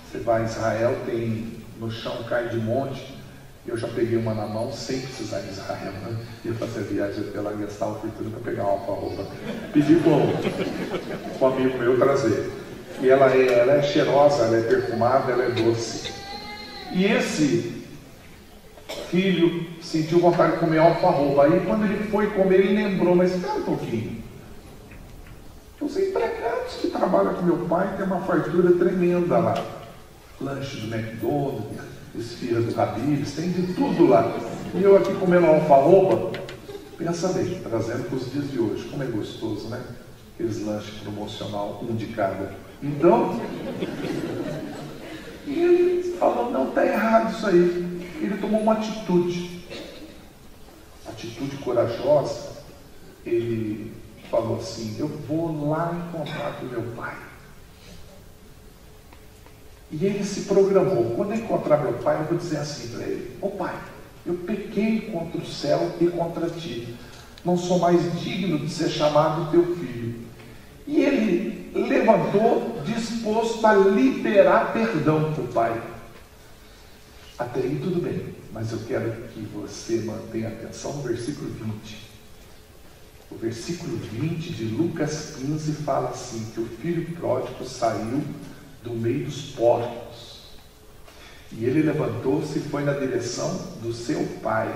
Você vai a Israel, tem no chão, cai de monte. Eu já peguei uma na mão sem precisar ir em Israel, né? Ia fazer viagem pela Gestalt Fortuna para pegar uma alfarroba. Pedi para um amigo meu trazer. E ela é cheirosa, ela é perfumada, ela é doce. E esse filho sentiu vontade de comer alfarroba. Aí quando ele foi comer, ele lembrou, mas espera um pouquinho. Os empregados que trabalham com meu pai têm uma fartura tremenda lá. Lanche do McDonald's, esfirra do Habib's, tem de tudo lá. E eu aqui comendo alfarroba, pensa bem, trazendo para os dias de hoje, como é gostoso, né? Aqueles lanches promocional, um de cada. Então, e ele falou, não, está errado isso aí. Ele tomou uma atitude corajosa. Ele falou assim, eu vou lá encontrar com meu pai. E ele se programou, quando eu encontrar meu pai, eu vou dizer assim para ele, ô pai, eu pequei contra o céu e contra ti, não sou mais digno de ser chamado teu filho. E ele levantou, disposto a liberar perdão para o pai. Até aí tudo bem, mas eu quero que você mantenha atenção no versículo 20. O versículo 20 de Lucas 15 fala assim, que o filho pródigo saiu do meio dos porcos. E ele levantou-se e foi na direção do seu pai.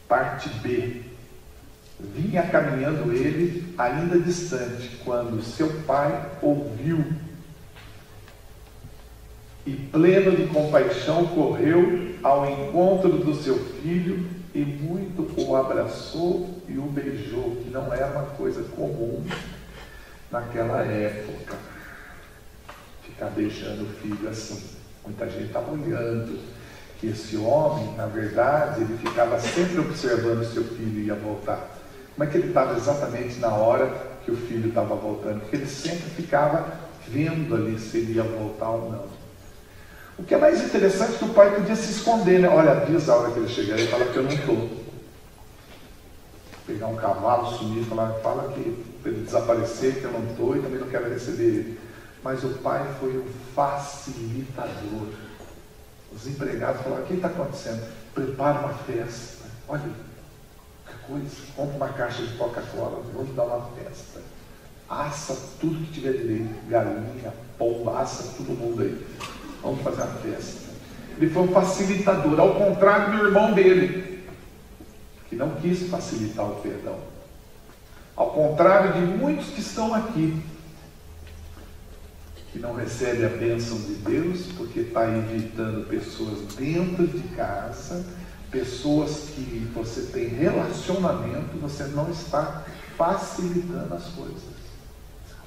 Parte B. Vinha caminhando ele, ainda distante, quando seu pai ouviu. E pleno de compaixão, correu ao encontro do seu filho e muito o abraçou e o beijou, que não era uma coisa comum naquela época, ficar beijando o filho assim. Muita gente estava olhando que esse homem, na verdade, ele ficava sempre observando o seu filho ia voltar. Como é que ele estava exatamente na hora que o filho estava voltando? Porque ele sempre ficava vendo ali se ele ia voltar ou não. O que é mais interessante é que o pai podia se esconder, né? Olha, avisa a hora que ele chegar e fala que eu não estou. Pegar um cavalo, sumir e falar, fala que para ele desaparecer, que eu não estou e também não quero receber ele. Mas o pai foi um facilitador. Os empregados falaram, o que está acontecendo? Prepara uma festa. Olha, que coisa, compra uma caixa de Coca-Cola, vamos dar uma festa. assa tudo que tiver direito, galinha, pomba, assa todo mundo aí. Vamos fazer uma festa. Ele foi um facilitador, ao contrário do irmão dele, que não quis facilitar o perdão. Ao contrário de muitos que estão aqui, que não recebem a bênção de Deus, porque está evitando pessoas dentro de casa, pessoas que você tem relacionamento, você não está facilitando as coisas.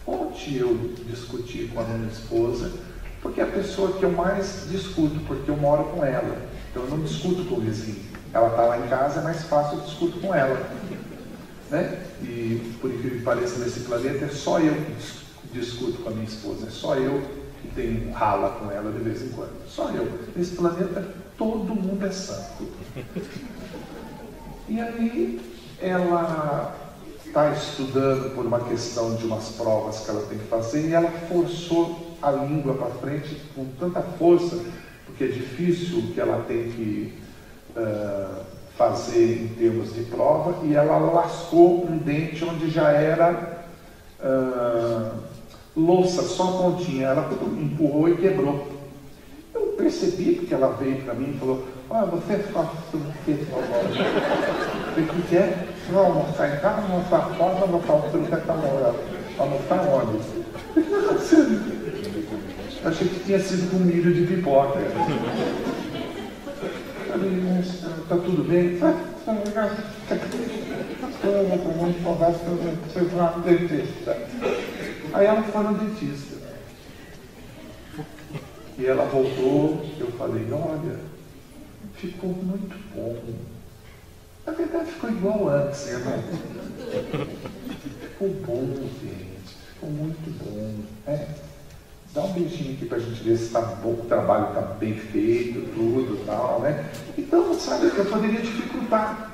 Ontem eu discuti com a minha esposa, porque é a pessoa que eu mais discuto, porque eu moro com ela. Então eu não discuto com o vizinho. Ela está lá em casa, é mais fácil, eu discuto com ela. Né? E por incrível que pareça, nesse planeta é só eu que discuto com a minha esposa. É só eu que tenho rala com ela de vez em quando. Só eu. Nesse planeta todo mundo é santo. E aí ela está estudando por uma questão de umas provas que ela tem que fazer, e ela forçou a língua para frente com tanta força, porque é difícil o que ela tem que fazer em termos de prova, e ela lascou um dente onde já era louça, só a pontinha. Ela empurrou e quebrou. Eu percebi, porque ela veio para mim e falou: olha, você faz tudo o que o que é? Não almoçar em casa, almoçar fora, almoçar o que está morando. Almoçar onde? O que está acontecendo? Eu achei que tinha sido com milho de pipoca. Falei, está tudo bem? Aí ela foi no dentista. E ela voltou, eu falei, olha, ficou muito bom. Na verdade ficou igual antes, né? Ficou bom, gente. Ficou muito bom. Dá um beijinho aqui pra gente ver se está bom, o trabalho está bem feito, tudo e tal, né? Então, sabe, eu poderia dificultar.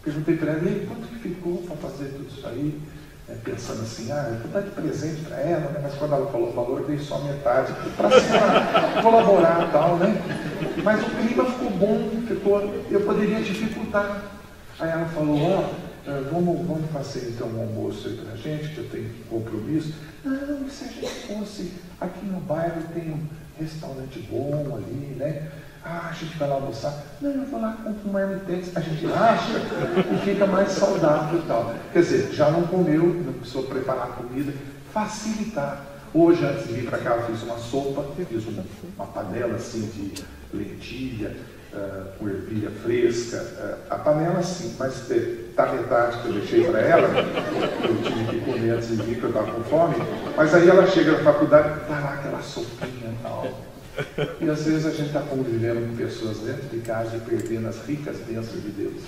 Perguntei para ela, quanto que ficou para fazer tudo isso aí? Pensando assim, eu vou dar de presente para ela, né? Mas quando ela falou o valor, eu dei só metade, para colaborar e tal, né? Mas o clima ficou bom, eu poderia dificultar. Aí ela falou, vamos fazer então um almoço aí pra gente, que eu tenho compromisso. Não, se a gente fosse, aqui no bairro tem um restaurante bom ali, né? A gente vai lá almoçar. Não, eu vou lá comprar um marmitex, a gente acha e fica mais saudável e tal. Quer dizer, já não comeu, não precisou preparar comida, facilitar. Hoje, antes de vir para cá, eu fiz uma sopa, fiz uma panela assim de lentilha, com ervilha fresca. A panela sim, mas tá metade que eu deixei para ela, eu tive que comer antes de vir, porque eu estava com fome. Mas aí ela chega na faculdade, tá lá aquela sopinha e tal. E às vezes a gente está convivendo com pessoas dentro de casa e perdendo as ricas bênçãos de Deus.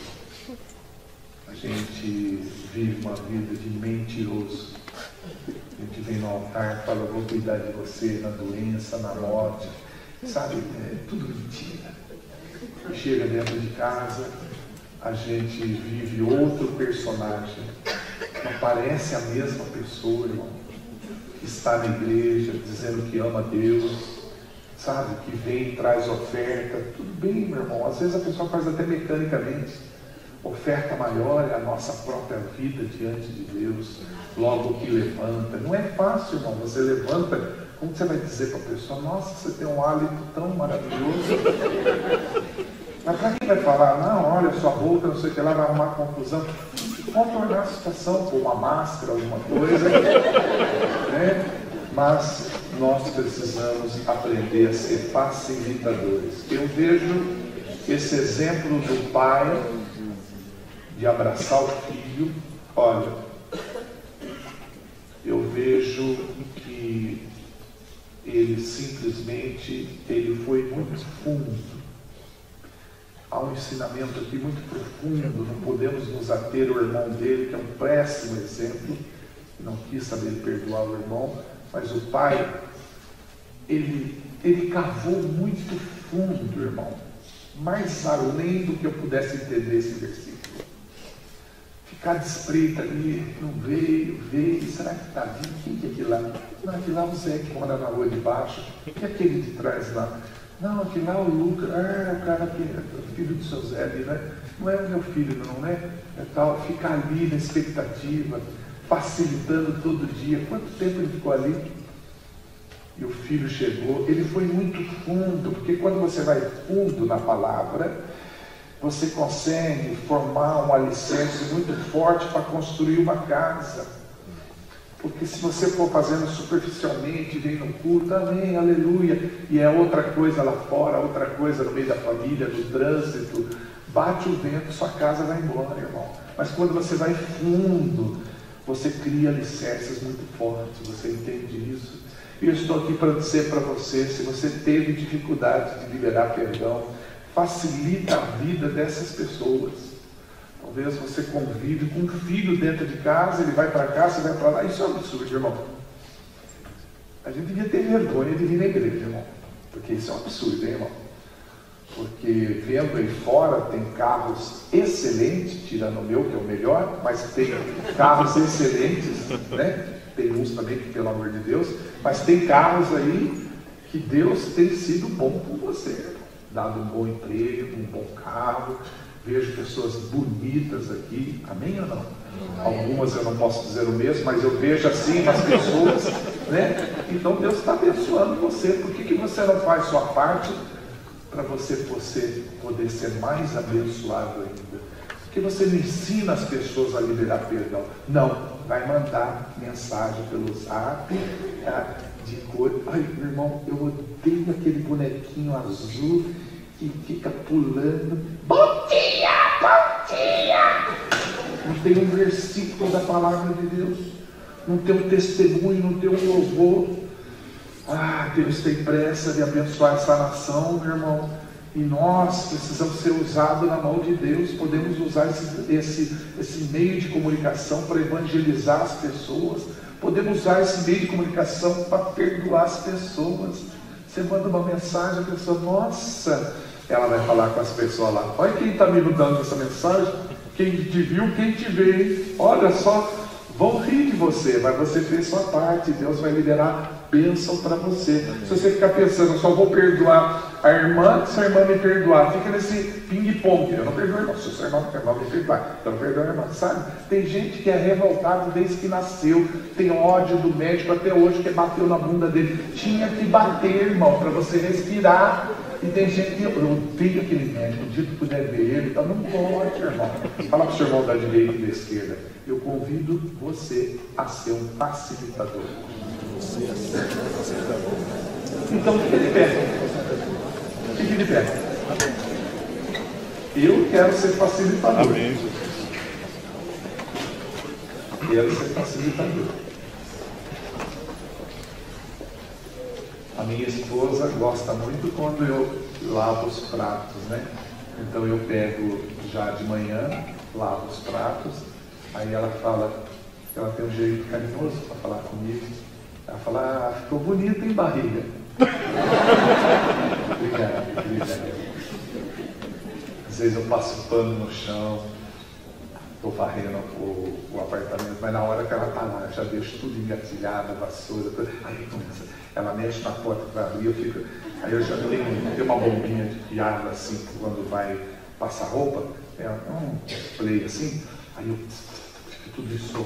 A gente vive uma vida de mentiroso. A gente vem no altar e fala, eu vou cuidar de você na doença, na morte. Sabe, é tudo mentira. E chega dentro de casa, a gente vive outro personagem. Não parece a mesma pessoa, irmão, que está na igreja dizendo que ama Deus. Sabe, que vem e traz oferta, tudo bem, meu irmão, às vezes a pessoa faz até mecanicamente. Oferta maior é a nossa própria vida diante de Deus, logo que levanta. Não é fácil, irmão, você levanta, como você vai dizer para a pessoa, nossa, você tem um hálito tão maravilhoso. Mas para quem vai falar, não, olha, sua boca, não sei o que lá, vai arrumar confusão, contornar a situação com uma máscara, alguma coisa, né? Mas nós precisamos aprender a ser facilitadores. Eu vejo esse exemplo do pai de abraçar o filho. Olha, eu vejo que ele simplesmente, ele foi muito fundo. Há um ensinamento aqui muito profundo, não podemos nos ater ao irmão dele, que é um péssimo exemplo, não quis saber perdoar o irmão. Mas o pai, ele cavou muito fundo, irmão, mais além do que eu pudesse entender esse versículo. Ficar de espreita ali, não veio, será que está vindo? Quem que é aquele lá? Não, aquele lá é o Zé que mora na rua de baixo. Quem é aquele de trás lá? Não, aquele lá é o Lucas, o cara que é o filho do seu Zé ali, né? Não é o meu filho não, né? É tal, ficar ali na expectativa. facilitando todo dia. Quanto tempo ele ficou ali? E o filho chegou. Ele foi muito fundo, porque quando você vai fundo na palavra, você consegue formar um alicerce muito forte para construir uma casa. Porque se você for fazendo superficialmente, vem no culto, amém, aleluia, e é outra coisa lá fora, outra coisa no meio da família, no trânsito, bate o vento, sua casa vai embora, irmão. Mas quando você vai fundo, você cria alicerces muito fortes, você entende isso? E eu estou aqui para dizer para você, se você teve dificuldade de liberar perdão, facilita a vida dessas pessoas. Talvez você convive com um filho dentro de casa, ele vai para cá, você vai para lá. Isso é um absurdo, irmão. A gente devia ter vergonha de vir na igreja, irmão. Porque isso é um absurdo, hein, irmão? Porque vendo aí fora, tem carros excelentes, tirando o meu, que é o melhor, mas tem carros excelentes, né? Tem uns também que, pelo amor de Deus, mas tem carros aí que Deus tem sido bom com você. Dado um bom emprego, um bom carro. Vejo pessoas bonitas aqui, amém ou não? Algumas eu não posso dizer o mesmo, mas eu vejo assim as pessoas, né? Então Deus está abençoando você. Por que você não faz sua parte para você poder ser mais abençoado ainda? Porque você não ensina as pessoas a liberar perdão. Não, vai mandar mensagem pelo zap, de cor. Ai, meu irmão, eu odeio aquele bonequinho azul que fica pulando. Bom dia, bom dia! Não tem um versículo da palavra de Deus, não tem um testemunho, não tem um louvor. Deus tem pressa de abençoar essa nação, meu irmão, e nós precisamos ser usados na mão de Deus. Podemos usar esse meio de comunicação para evangelizar as pessoas, podemos usar esse meio de comunicação para perdoar as pessoas. Você manda uma mensagem, a pessoa, nossa, ela vai falar com as pessoas lá, olha quem está me dando essa mensagem, quem te viu, quem te vê, olha só, vão rir de você, mas você fez sua parte, Deus vai liberar bênção para você. Se você ficar pensando, só vou perdoar a irmã, se a irmã me perdoar, fica nesse ping-pong, eu não perdoo a irmã, se a irmã me perdoar, eu não perdoo a irmã, sabe? Tem gente que é revoltado desde que nasceu, tem ódio do médico até hoje, que bateu na bunda dele, tinha que bater, irmão, para você respirar. E tem gente que, eu odeio aquele médico, o dia que puder ver ele, então não pode, irmão. Fala para o seu irmão da direita e da esquerda, eu convido você a ser um facilitador. Então, fica de pé. Fique de pé. Eu quero ser facilitador. Amém. Quero ser facilitador. A minha esposa gosta muito quando eu lavo os pratos, né? Então eu pego já de manhã, lavo os pratos, aí ela fala, ela tem um jeito carinhoso para falar comigo. Ela fala, ficou bonito, hein, barriga? Obrigado, querida. Às vezes eu passo pano no chão, estou varrendo o apartamento, mas na hora que ela está lá, já deixo tudo engatilhado, vassoura, tudo. Aí começa, ela mexe na porta para abrir, eu fico. Aí eu já tenho uma bombinha de água assim, quando vai passar roupa, ela play assim, aí eu fico tudo isso.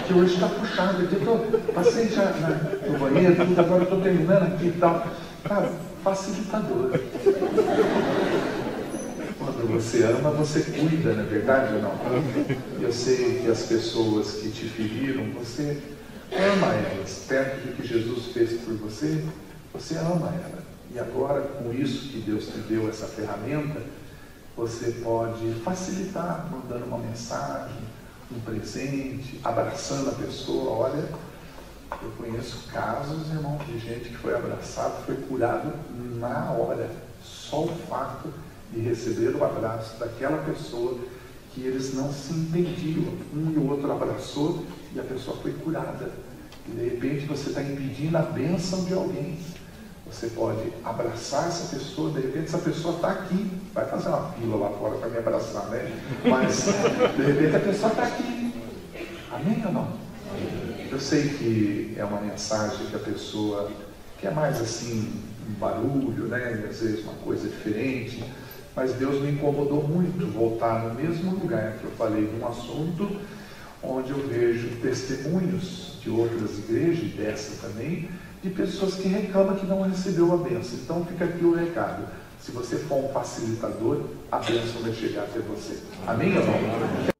Que hoje está puxado aqui, passei já no banheiro, tudo, agora estou terminando aqui e tal. Cara, facilitador. Quando você ama, você cuida, não é verdade ou não? Eu sei que as pessoas que te feriram, você ama elas. Perto do que Jesus fez por você, você ama ela. E agora, com isso que Deus te deu, essa ferramenta, você pode facilitar, mandando uma mensagem, um presente, abraçando a pessoa. Olha, eu conheço casos, irmão, de gente que foi abraçado, foi curado na hora. Só o fato de receber o abraço daquela pessoa que eles não se entendiam. Um e o outro abraçou e a pessoa foi curada. E de repente você está impedindo a bênção de alguém. Você pode abraçar essa pessoa, de repente essa pessoa está aqui, vai fazer uma fila lá fora para me abraçar, né? Mas de repente a pessoa está aqui. Amém ou não? Eu sei que é uma mensagem que a pessoa quer mais assim, um barulho, né? E às vezes uma coisa diferente, Mas Deus me incomodou muito voltar no mesmo lugar que eu falei de um assunto onde eu vejo testemunhos de outras igrejas, e dessa também, de pessoas que reclamam que não recebeu a bênção. Então fica aqui o recado: se você for um facilitador, a bênção vai chegar até você. Amém ou não?